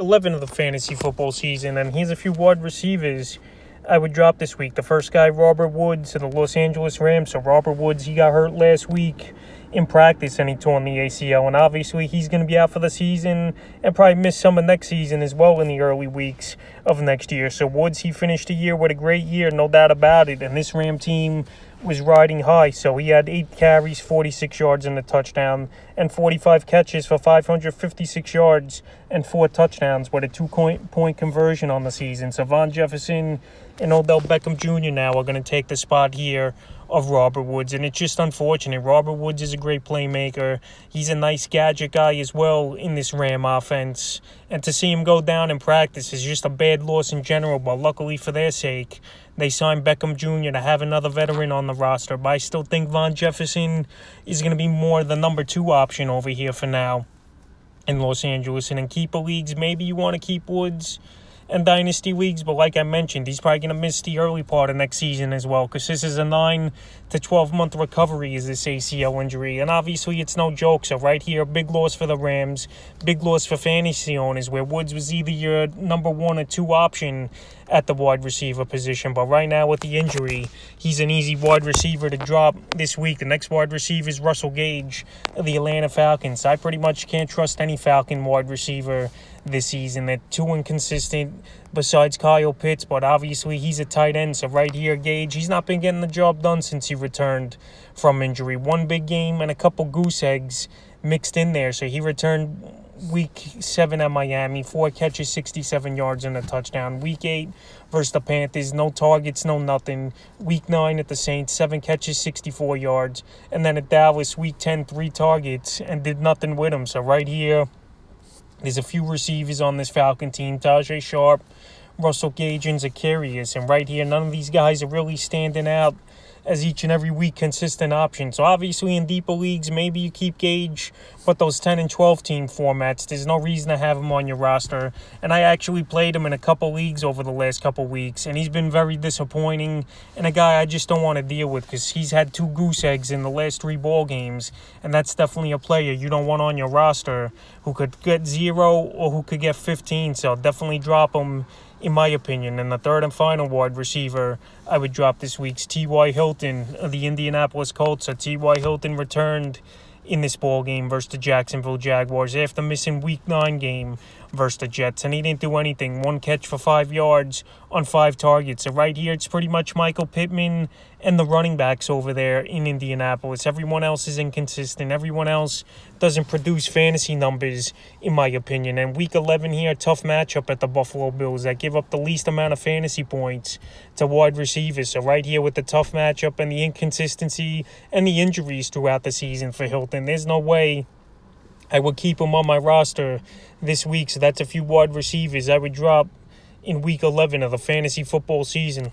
11 of the fantasy football season, and here's a few wide receivers I would drop this week. The first guy, Robert Woods of the Los Angeles Rams. So Robert Woods, he got hurt last week in practice and he torn the ACL, and obviously he's going to be out for the season and probably miss some of next season as well in the early weeks of next year. So Woods, he finished the year with a great year, no doubt about it, and this Ram team was riding high. So he had 8 carries, 46 yards and a touchdown, and 45 catches for 556 yards and 4 touchdowns with a 2-point conversion on the season. So Van Jefferson and Odell Beckham Jr. now are going to take the spot here of Robert Woods, and it's just unfortunate. Robert Woods is a great playmaker. He's a nice gadget guy as well in this Ram offense, and to see him go down in practice is just a bad loss in general, but luckily for their sake, they signed Beckham Jr. to have another veteran on the roster. But I still think Van Jefferson is going to be more the number 2 option over here for now in Los Angeles. And in keeper leagues, maybe you want to keep Woods, and dynasty leagues, but like I mentioned, he's probably going to miss the early part of next season as well, because this is a 9 to 12 month recovery, is this ACL injury, and obviously it's no joke. So right here, big loss for the Rams, big loss for fantasy owners, where Woods was either your number 1 or 2 option at the wide receiver position, but right now with the injury, he's an easy wide receiver to drop this week. The next wide receiver is Russell Gage of the Atlanta Falcons. I pretty much can't trust any Falcon wide receiver this season. They're too inconsistent besides Kyle Pitts, but obviously he's a tight end. So right here, Gage, he's not been getting the job done since he returned from injury. 1 big game and a couple goose eggs mixed in there. So he returned Week 7 at Miami, 4 catches, 67 yards and a touchdown. Week 8 versus the Panthers, no targets, no nothing. Week 9 at the Saints, 7 catches, 64 yards. And then at Dallas, Week 10, 3 targets and did nothing with them. So right here, there's a few receivers on this Falcon team: Tajay Sharp, Russell Gage, and Zacharias. And right here, none of these guys are really standing out as each and every week consistent option. So obviously in deeper leagues, maybe you keep Gage, but those 10 and 12 team formats, there's no reason to have him on your roster. And I actually played him in a couple leagues over the last couple weeks, and he's been very disappointing, and a guy I just don't want to deal with, because he's had 2 goose eggs in the last 3 ball games, and that's definitely a player you don't want on your roster who could get 0 or who could get 15. So definitely drop him, in my opinion. And the third and final wide receiver I would drop this week's T.Y. Hilton of the Indianapolis Colts. So T.Y. Hilton returned in this ball game versus the Jacksonville Jaguars after missing Week 9 game versus the Jets, and he didn't do anything. 1 catch for 5 yards on 5 targets. So right here, it's pretty much Michael Pittman and the running backs over there in Indianapolis. Everyone else is inconsistent. Everyone else doesn't produce fantasy numbers, in my opinion. And Week 11 here, tough matchup at the Buffalo Bills that give up the least amount of fantasy points to wide receivers. So right here with the tough matchup and the inconsistency and the injuries throughout the season for Hilton, there's no way I would keep him on my roster this week. So that's a few wide receivers I would drop in Week 11 of the fantasy football season.